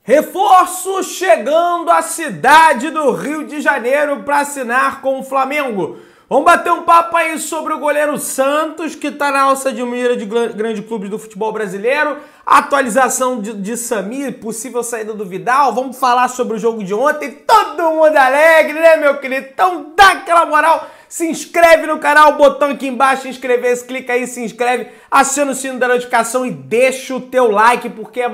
Reforço chegando à cidade do Rio de Janeiro para assinar com o Flamengo. Vamos bater um papo aí sobre o goleiro Santos, que está na alça de mira de grande clube do futebol brasileiro. Atualização de Samir, possível saída do Vidal. Vamos falar sobre o jogo de ontem. Todo mundo alegre, né, meu querido? Então dá aquela moral. Se inscreve no canal, o botão aqui embaixo, inscrever-se, clica aí, se inscreve, aciona o sino da notificação e deixa o teu like, porque é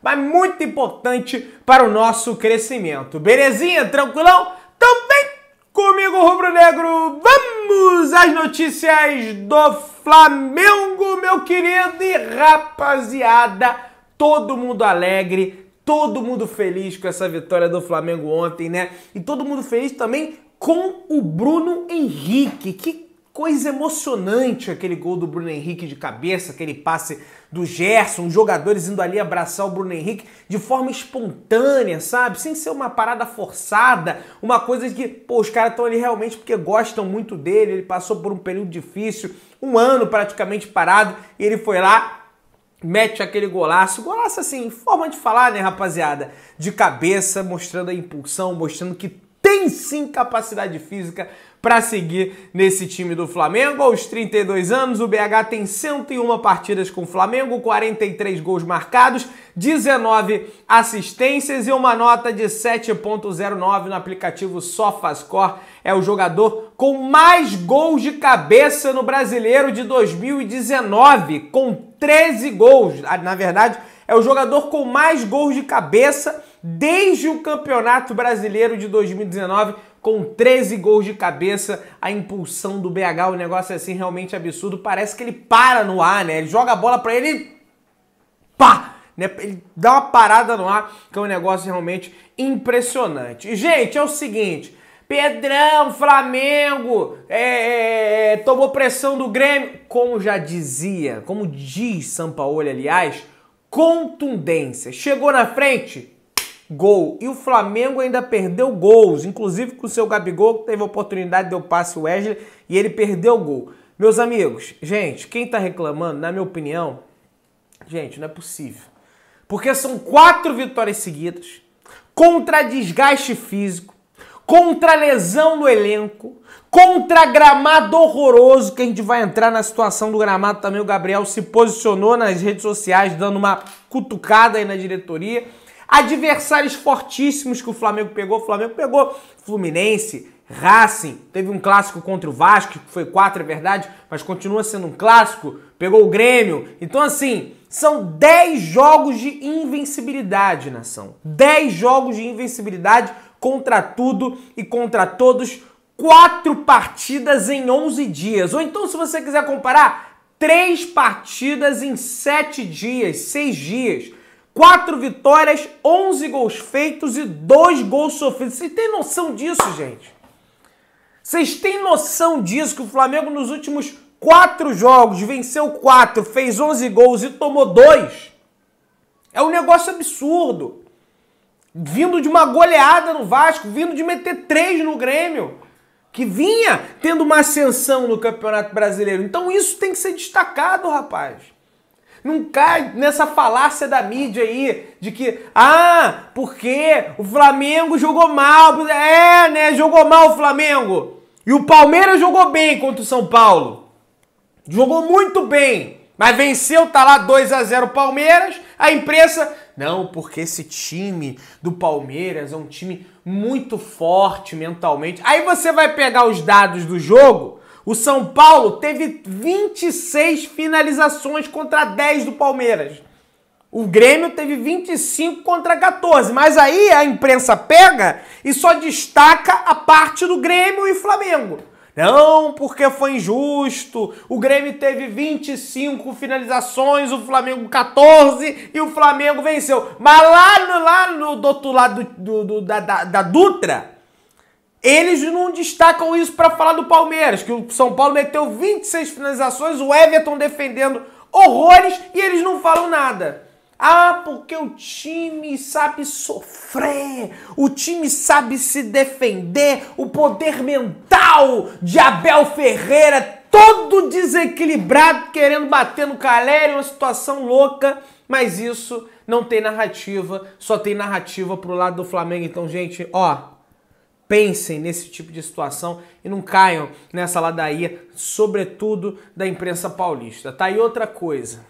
mas muito importante para o nosso crescimento. Belezinha? Tranquilão? Também comigo, rubro-negro. Vamos às notícias do Flamengo, meu querido. E rapaziada, todo mundo alegre, todo mundo feliz com essa vitória do Flamengo ontem, né? E todo mundo feliz também com o Bruno Henrique. Que coisa emocionante aquele gol do Bruno Henrique de cabeça, aquele passe do Gerson, os jogadores indo ali abraçar o Bruno Henrique de forma espontânea, sabe? Sem ser uma parada forçada, uma coisa que, pô, os caras estão ali realmente porque gostam muito dele, ele passou por um período difícil, um ano praticamente parado, e ele foi lá, mete aquele golaço assim, forma de falar, né, rapaziada? De cabeça, mostrando a impulsão, mostrando que tem sim capacidade física para seguir nesse time do Flamengo. Aos 32 anos, o BH tem 101 partidas com o Flamengo, 43 gols marcados, 19 assistências e uma nota de 7.09 no aplicativo SofaScore. É o jogador com mais gols de cabeça no Brasileiro de 2019, com 13 gols. Na verdade, é o jogador com mais gols de cabeça desde o Campeonato Brasileiro de 2019, com 13 gols de cabeça. A impulsão do BH, o negócio é assim realmente absurdo. Parece que ele para no ar, né? Ele joga a bola pra ele e pá! Né? Ele dá uma parada no ar, que é um negócio realmente impressionante. E, gente, é o seguinte, Pedrão, Flamengo, tomou pressão do Grêmio. Como diz Sampaoli, aliás, contundência. Chegou na frente, gol. E o Flamengo ainda perdeu gols, inclusive com o seu Gabigol, que teve a oportunidade de eu passe o Wesley e ele perdeu o gol. Meus amigos, gente, quem tá reclamando, na minha opinião, gente, não é possível. Porque são 4 vitórias seguidas, contra desgaste físico, contra lesão no elenco, contra gramado horroroso, que a gente vai entrar na situação do gramado também. O Gabriel se posicionou nas redes sociais, dando uma cutucada aí na diretoria. Adversários fortíssimos que o Flamengo pegou. O Flamengo pegou Fluminense, Racing, teve um clássico contra o Vasco, que foi 4, é verdade, mas continua sendo um clássico. Pegou o Grêmio. Então, assim, são 10 jogos de invencibilidade, nação. 10 jogos de invencibilidade contra tudo e contra todos. 4 partidas em 11 dias. Ou então, se você quiser comparar, 3 partidas em 7 dias, 6 dias. 4 vitórias, 11 gols feitos e 2 gols sofridos. Vocês têm noção disso, gente? Vocês têm noção disso, que o Flamengo nos últimos 4 jogos venceu 4, fez 11 gols e tomou 2? É um negócio absurdo. Vindo de uma goleada no Vasco, vindo de meter 3 no Grêmio, que vinha tendo uma ascensão no Campeonato Brasileiro. Então isso tem que ser destacado, rapaz. Não cai nessa falácia da mídia aí, de que, porque o Flamengo jogou mal. Jogou mal o Flamengo. E o Palmeiras jogou bem contra o São Paulo. Jogou muito bem. Mas venceu, tá lá 2-0 o Palmeiras. A imprensa, não, porque esse time do Palmeiras é um time muito forte mentalmente. Aí você vai pegar os dados do jogo. O São Paulo teve 26 finalizações contra 10 do Palmeiras. O Grêmio teve 25 contra 14. Mas aí a imprensa pega e só destaca a parte do Grêmio e Flamengo. Não, porque foi injusto. O Grêmio teve 25 finalizações, o Flamengo 14 e o Flamengo venceu. Mas lá do outro lado da Dutra, eles não destacam isso para falar do Palmeiras, que o São Paulo meteu 26 finalizações, o Everton defendendo horrores e eles não falam nada. Porque o time sabe sofrer, o time sabe se defender, o poder mental de Abel Ferreira todo desequilibrado, querendo bater no Caleri, uma situação louca, mas isso não tem narrativa, só tem narrativa pro lado do Flamengo. Então, gente, ó, pensem nesse tipo de situação e não caiam nessa ladainha, sobretudo da imprensa paulista, tá? E outra coisa,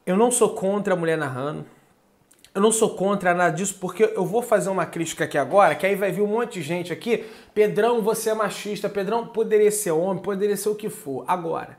eu não sou contra a mulher narrando, eu não sou contra nada disso, porque eu vou fazer uma crítica aqui agora, que aí vai vir um monte de gente aqui, Pedrão, você é machista, Pedrão poderia ser homem, poderia ser o que for. Agora,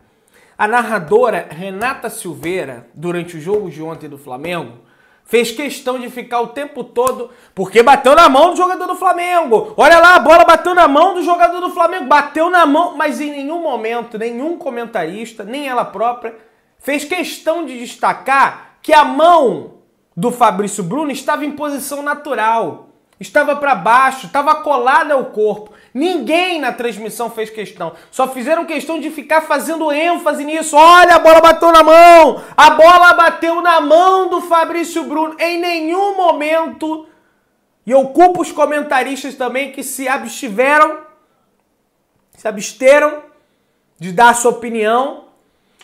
a narradora Renata Silveira, durante o jogo de ontem do Flamengo, fez questão de ficar o tempo todo, porque bateu na mão do jogador do Flamengo. Olha lá, a bola bateu na mão do jogador do Flamengo, bateu na mão, mas em nenhum momento, nenhum comentarista, nem ela própria, fez questão de destacar que a mão do Fabrício Bruno estava em posição natural, estava para baixo, estava colada ao corpo. Ninguém na transmissão fez questão, só fizeram questão de ficar fazendo ênfase nisso. Olha, a bola bateu na mão, a bola bateu na mão do Fabrício Bruno. Em nenhum momento, e eu culpo os comentaristas também que se absteram de dar a sua opinião.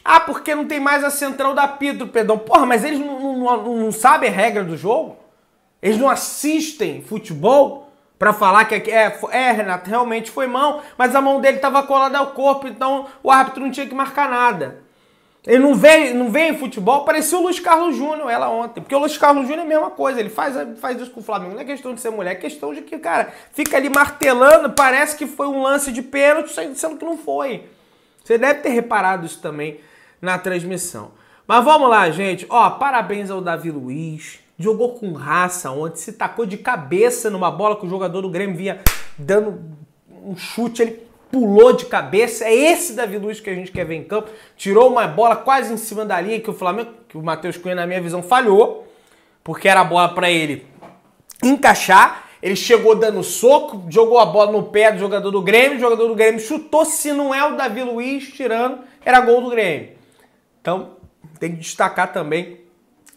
Ah, porque não tem mais a central da Pedro, Pedrão. Porra, mas eles não sabem a regra do jogo? Eles não assistem futebol pra falar que Renato, realmente foi mão, mas a mão dele tava colada ao corpo, então o árbitro não tinha que marcar nada. Ele não vê em futebol, parecia o Luiz Carlos Júnior, ela ontem. Porque o Luiz Carlos Júnior é a mesma coisa, ele faz isso com o Flamengo. Não é questão de ser mulher, é questão de que, cara, fica ali martelando, parece que foi um lance de pênalti, sendo que não foi. Você deve ter reparado isso também na transmissão. Mas vamos lá, gente. Ó, parabéns ao Davi Luiz. Jogou com raça ontem, se tacou de cabeça numa bola que o jogador do Grêmio vinha dando um chute, ele pulou de cabeça. É esse Davi Luiz que a gente quer ver em campo. Tirou uma bola quase em cima da linha que o Matheus Cunha, na minha visão, falhou, porque era a bola para ele encaixar. Ele chegou dando soco, jogou a bola no pé do jogador do Grêmio, o jogador do Grêmio chutou. Se não é o Davi Luiz tirando, era gol do Grêmio. Então, tem que destacar também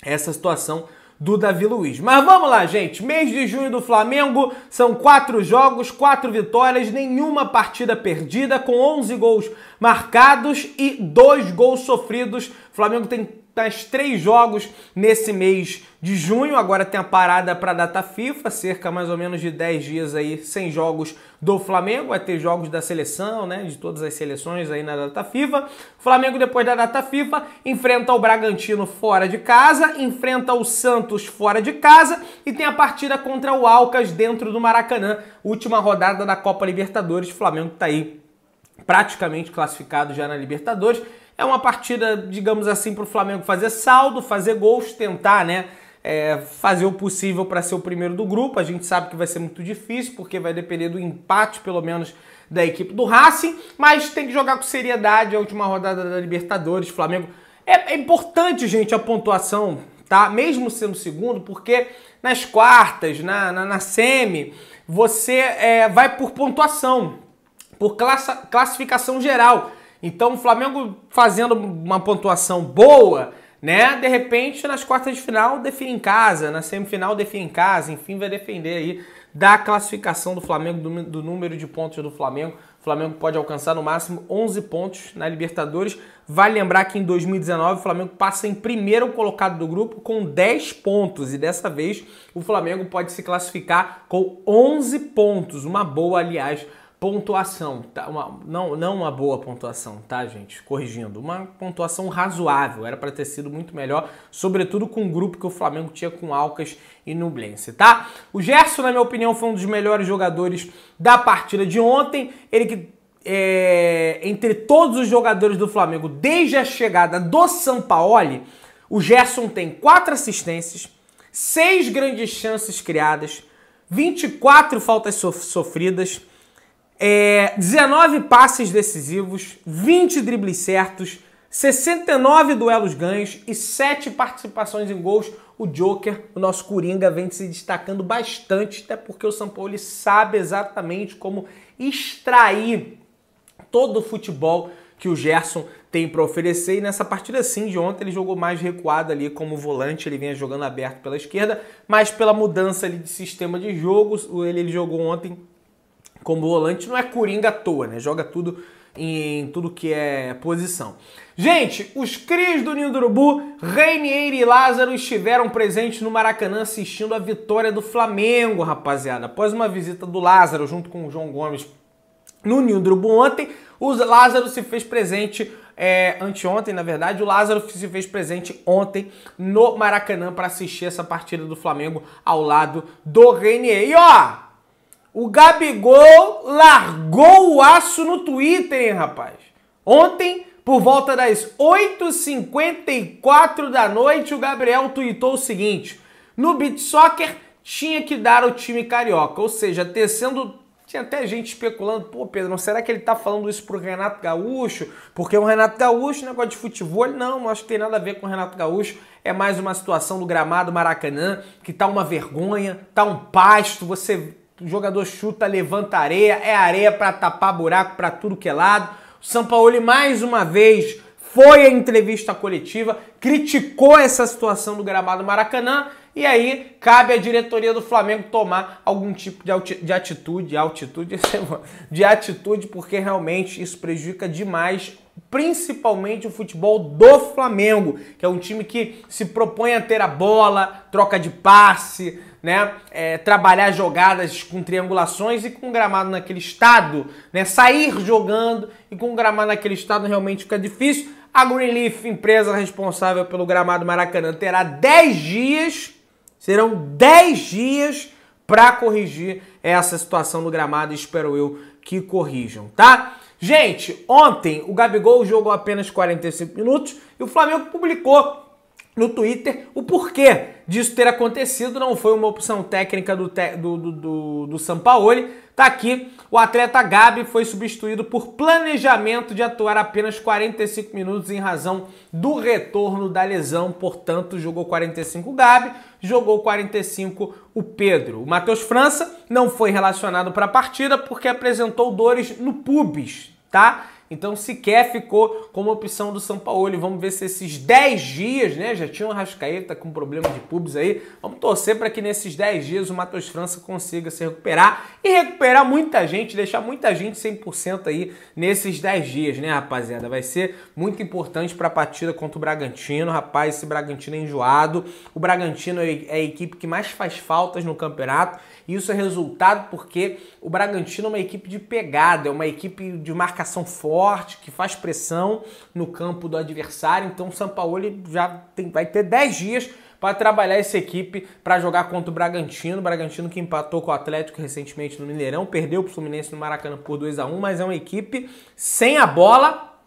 essa situação do Davi Luiz. Mas vamos lá, gente. Mês de junho do Flamengo, são 4 jogos, 4 vitórias, nenhuma partida perdida, com 11 gols marcados e 2 gols sofridos. O Flamengo tem mais 3 jogos nesse mês de junho, agora tem a parada para a data FIFA, cerca mais ou menos de 10 dias aí sem jogos do Flamengo, vai ter jogos da seleção, né, de todas as seleções aí na data FIFA. O Flamengo, depois da data FIFA, enfrenta o Bragantino fora de casa, enfrenta o Santos fora de casa e tem a partida contra o Alcas dentro do Maracanã, última rodada da Copa Libertadores. O Flamengo tá aí praticamente classificado já na Libertadores. É uma partida, digamos assim, para o Flamengo fazer saldo, fazer gols, tentar, né, fazer o possível para ser o primeiro do grupo. A gente sabe que vai ser muito difícil, porque vai depender do empate, pelo menos, da equipe do Racing, mas tem que jogar com seriedade a última rodada da Libertadores. Flamengo é importante, gente, a pontuação, tá? Mesmo sendo segundo, porque nas quartas, na semi, você vai por pontuação, por classificação geral. Então, o Flamengo fazendo uma pontuação boa, né? De repente, nas quartas de final, define em casa, na semifinal, define em casa, enfim, vai defender aí da classificação do Flamengo, do número de pontos do Flamengo. O Flamengo pode alcançar no máximo 11 pontos na Libertadores. Vale lembrar que em 2019 o Flamengo passa em primeiro colocado do grupo com 10 pontos. E dessa vez o Flamengo pode se classificar com 11 pontos. Uma boa, aliás, pontuação, tá? Não uma boa pontuação, tá, gente? Corrigindo, uma pontuação razoável, era para ter sido muito melhor, sobretudo com o grupo que o Flamengo tinha com Alcas e Nublense, tá? O Gerson, na minha opinião, foi um dos melhores jogadores da partida de ontem, ele que entre todos os jogadores do Flamengo, desde a chegada do Sampaoli, o Gerson tem 4 assistências, 6 grandes chances criadas, 24 faltas sofridas, 19 passes decisivos, 20 dribles certos, 69 duelos ganhos e 7 participações em gols. O Joker, o nosso Coringa, vem se destacando bastante, até porque o Sampaoli sabe exatamente como extrair todo o futebol que o Gerson tem para oferecer. E nessa partida, sim, de ontem, ele jogou mais recuado ali como volante, ele vinha jogando aberto pela esquerda, mas pela mudança ali de sistema de jogo, ele jogou ontem como volante. Não é Coringa à toa, né? Joga tudo em tudo que é posição. Gente, os crias do Ninho do Urubu, Reinier e Lázaro estiveram presentes no Maracanã assistindo a vitória do Flamengo, rapaziada. Após uma visita do Lázaro junto com o João Gomes no Ninho do Urubu ontem, o Lázaro se fez presente, anteontem na verdade, o Lázaro se fez presente ontem no Maracanã para assistir essa partida do Flamengo ao lado do Reinier. E ó, o Gabigol largou o aço no Twitter, hein, rapaz? Ontem, por volta das 8h54 da noite, o Gabriel tweetou o seguinte: no Beach Soccer tinha que dar o time carioca, ou seja, tinha até gente especulando, pô, Pedro, será que ele tá falando isso pro Renato Gaúcho? Porque o Renato Gaúcho, negócio de futebol, não acho que tem nada a ver com o Renato Gaúcho, é mais uma situação do gramado Maracanã, que tá uma vergonha, tá um pasto, o jogador chuta, levanta areia, é areia pra tapar buraco pra tudo que é lado. O Sampaoli, mais uma vez, foi à entrevista coletiva, criticou essa situação do gramado Maracanã, e aí cabe à diretoria do Flamengo tomar algum tipo de atitude, porque realmente isso prejudica demais, principalmente o futebol do Flamengo, que é um time que se propõe a ter a bola, troca de passe, né, trabalhar jogadas com triangulações, e com o gramado naquele estado, né, sair jogando, e com o gramado naquele estado realmente fica difícil. A Greenleaf, empresa responsável pelo gramado Maracanã, terá 10 dias, serão 10 dias para corrigir essa situação do gramado, e espero eu que corrijam, tá? Gente, ontem o Gabigol jogou apenas 45 minutos e o Flamengo publicou no Twitter o porquê disso ter acontecido. Não foi uma opção técnica do Sampaoli. Tá aqui, o atleta Gabi foi substituído por planejamento de atuar apenas 45 minutos em razão do retorno da lesão. Portanto, jogou 45 o Gabi, jogou 45 o Pedro. O Matheus França não foi relacionado para a partida porque apresentou dores no pubis, tá? Então sequer ficou como opção do Sampaoli. Vamos ver se esses 10 dias, né? Já tinha o Arrascaeta com problema de pubis aí. Vamos torcer para que nesses 10 dias o Matheus França consiga se recuperar e recuperar muita gente, deixar muita gente 100% aí nesses 10 dias, né, rapaziada? Vai ser muito importante para a partida contra o Bragantino. Rapaz, esse Bragantino é enjoado. O Bragantino é a equipe que mais faz faltas no campeonato. E isso é resultado porque o Bragantino é uma equipe de pegada, é uma equipe de marcação forte, que faz pressão no campo do adversário. Então o Sampaoli vai ter 10 dias para trabalhar essa equipe para jogar contra o Bragantino. O Bragantino que empatou com o Atlético recentemente no Mineirão, perdeu para o Fluminense no Maracanã por 2-1, mas é uma equipe sem a bola,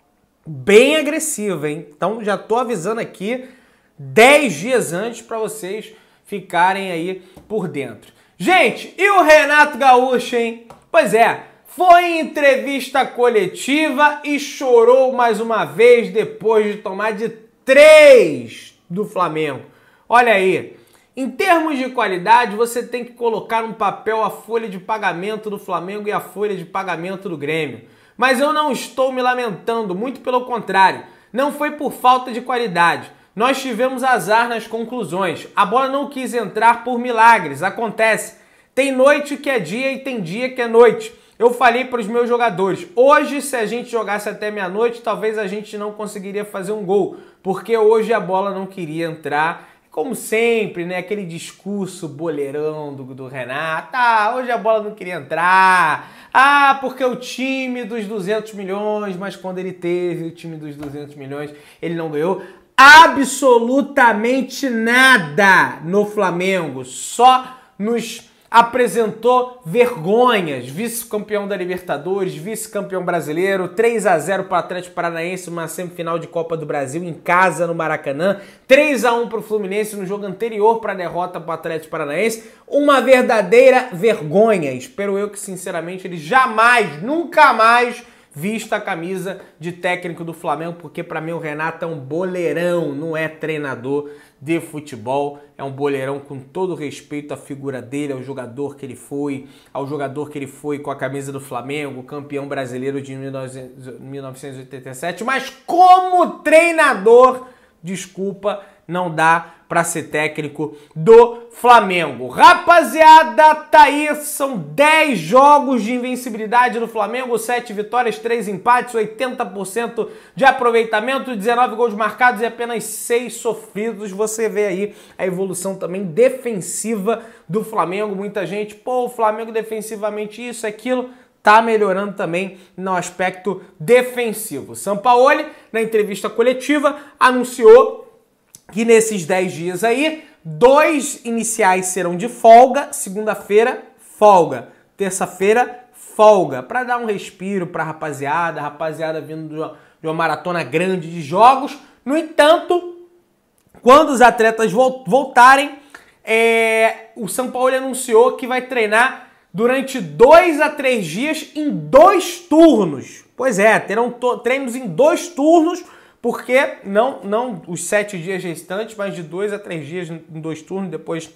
bem agressiva, hein? Então já tô avisando aqui 10 dias antes para vocês ficarem aí por dentro. Gente, e o Renato Gaúcho, hein? Pois é, foi em entrevista coletiva e chorou mais uma vez depois de tomar de 3 do Flamengo. Olha aí, em termos de qualidade, você tem que colocar no papel a folha de pagamento do Flamengo e a folha de pagamento do Grêmio. Mas eu não estou me lamentando, muito pelo contrário. Não foi por falta de qualidade. Nós tivemos azar nas conclusões. A bola não quis entrar por milagres. Acontece. Tem noite que é dia e tem dia que é noite. Eu falei para os meus jogadores, hoje se a gente jogasse até meia-noite, talvez a gente não conseguiria fazer um gol. Porque hoje a bola não queria entrar. Como sempre, né? Aquele discurso boleirão do Renato. Ah, hoje a bola não queria entrar. Ah, porque o time dos 200 milhões, mas quando ele teve o time dos 200 milhões, ele não ganhou absolutamente nada no Flamengo, só nos apresentou vergonhas, vice-campeão da Libertadores, vice-campeão brasileiro, 3-0 para o Atlético Paranaense, uma semifinal de Copa do Brasil em casa no Maracanã, 3-1 para o Fluminense no jogo anterior para a derrota para o Atlético Paranaense, uma verdadeira vergonha. Espero eu que, sinceramente, ele jamais, nunca mais vista a camisa de técnico do Flamengo, porque para mim o Renato é um boleirão, não é treinador de futebol, é um boleirão com todo respeito à figura dele, ao jogador que ele foi, com a camisa do Flamengo, campeão brasileiro de 1987, mas como treinador, desculpa, não dá para ser técnico do Flamengo. Rapaziada, tá aí, são 10 jogos de invencibilidade do Flamengo, 7 vitórias, 3 empates, 80% de aproveitamento, 19 gols marcados e apenas 6 sofridos. Você vê aí a evolução também defensiva do Flamengo. Muita gente, pô, o Flamengo defensivamente isso, aquilo, tá melhorando também no aspecto defensivo. Sampaoli, na entrevista coletiva, anunciou que nesses 10 dias aí, 2 iniciais serão de folga, segunda-feira, folga, terça-feira, folga, para dar um respiro para a rapaziada vindo de uma maratona grande de jogos. No entanto, quando os atletas voltarem, o Sampaoli anunciou que vai treinar durante 2 a 3 dias em 2 turnos. Pois é, terão treinos em 2 turnos, porque não os 7 dias restantes, mas de 2 a 3 dias em 2 turnos, depois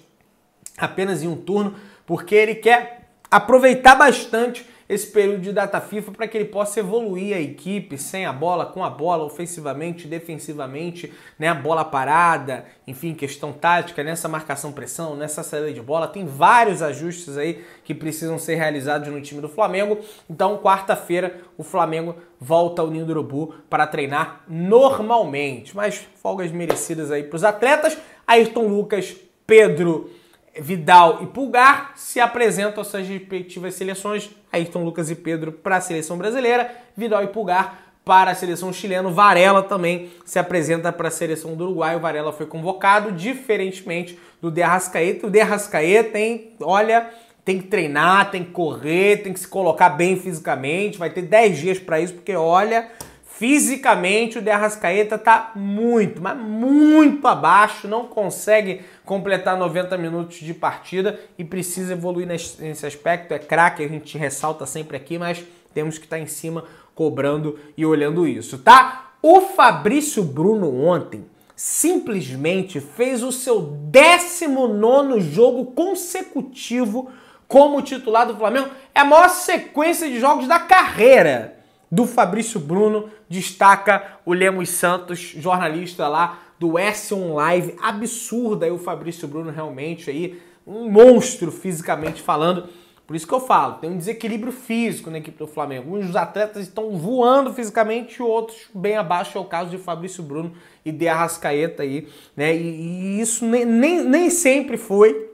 apenas em um turno, porque ele quer aproveitar bastante esse período de data FIFA para que ele possa evoluir a equipe sem a bola, com a bola, ofensivamente, defensivamente, né, a bola parada, enfim, questão tática, nessa marcação-pressão, nessa saída de bola, tem vários ajustes aí que precisam ser realizados no time do Flamengo. Então, quarta-feira, o Flamengo volta ao Ninho do Urubu para treinar normalmente, mas folgas merecidas aí para os atletas. Ayrton Lucas, Pedro, Vidal e Pulgar se apresentam às suas respectivas seleções. Ayrton Lucas e Pedro para a seleção brasileira, Vidal e Pulgar para a seleção chilena. Varela também se apresenta para a seleção do Uruguai. O Varela foi convocado, diferentemente do De Arrascaeta. O De Arrascaeta tem que treinar, tem que correr, tem que se colocar bem fisicamente. Vai ter 10 dias para isso, porque olha, fisicamente o De Arrascaeta tá muito, mas muito abaixo, não consegue completar 90 minutos de partida e precisa evoluir nesse aspecto. É craque, a gente ressalta sempre aqui, mas temos que estar em cima cobrando e olhando isso, tá? O Fabrício Bruno ontem simplesmente fez o seu 19º jogo consecutivo como titular do Flamengo. É a maior sequência de jogos da carreira do Fabrício Bruno, destaca o Lemos Santos, jornalista lá do S1 Live. Absurda aí o Fabrício Bruno, realmente aí um monstro fisicamente falando. Por isso que eu falo, tem um desequilíbrio físico na equipe do Flamengo. Uns atletas estão voando fisicamente e outros bem abaixo. É o caso de Fabrício Bruno e De Arrascaeta aí, né? E isso nem sempre foi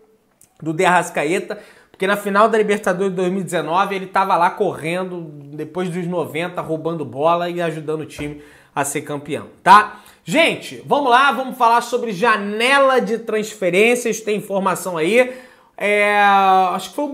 do De Arrascaeta, porque na final da Libertadores de 2019 ele estava lá correndo, depois dos 90, roubando bola e ajudando o time a ser campeão, tá? Gente, vamos lá, vamos falar sobre janela de transferências, tem informação aí. Acho que foi o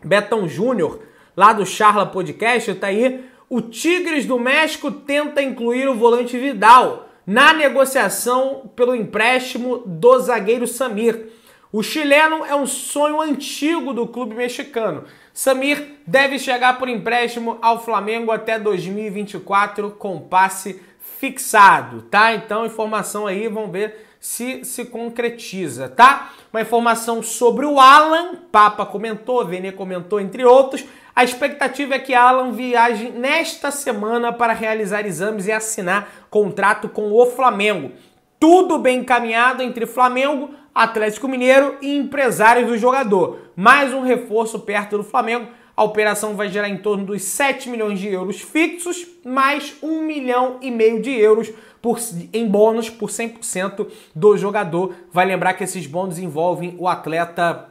Betão Júnior, lá do Charla Podcast, tá aí. O Tigres do México tenta incluir o volante Vidal na negociação pelo empréstimo do zagueiro Samir. O chileno é um sonho antigo do clube mexicano. Samir deve chegar por empréstimo ao Flamengo até 2024 com passe fixado, tá? Então, informação aí, vamos ver se concretiza, tá? Uma informação sobre o Alan, Papa comentou, Vene comentou, entre outros. A expectativa é que Alan viaje nesta semana para realizar exames e assinar contrato com o Flamengo. Tudo bem encaminhado entre Flamengo, Atlético Mineiro e empresários do jogador. Mais um reforço perto do Flamengo. A operação vai gerar em torno dos 7 milhões de euros fixos, mais 1,5 milhão de euros em bônus por 100% do jogador. Vai lembrar que esses bônus envolvem o atleta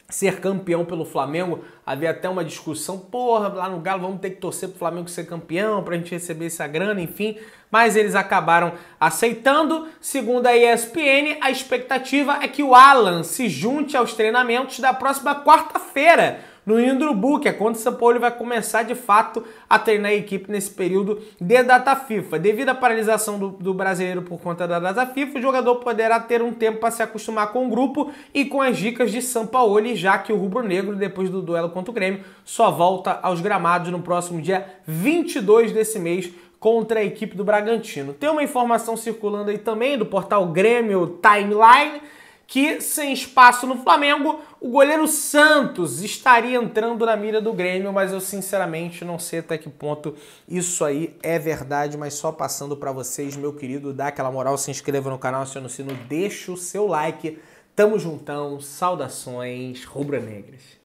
ser campeão pelo Flamengo. Havia até uma discussão, porra, lá no Galo vamos ter que torcer pro Flamengo ser campeão pra gente receber essa grana, enfim. Mas eles acabaram aceitando. Segundo a ESPN, a expectativa é que o Alan se junte aos treinamentos da próxima quarta-feira no Ninho do Urubu, que é quando o Sampaoli vai começar de fato a treinar a equipe nesse período de data FIFA. Devido à paralisação do brasileiro por conta da data FIFA, o jogador poderá ter um tempo para se acostumar com o grupo e com as dicas de Sampaoli, já que o rubro-negro, depois do duelo contra o Grêmio, só volta aos gramados no próximo dia 22 desse mês contra a equipe do Bragantino. Tem uma informação circulando aí também do portal Grêmio Timeline, que sem espaço no Flamengo, o goleiro Santos estaria entrando na mira do Grêmio, mas eu sinceramente não sei até que ponto isso aí é verdade, mas só passando para vocês, meu querido, dá aquela moral, se inscreva no canal, aciona o sino, deixa o seu like, tamo juntão, saudações rubro-negras.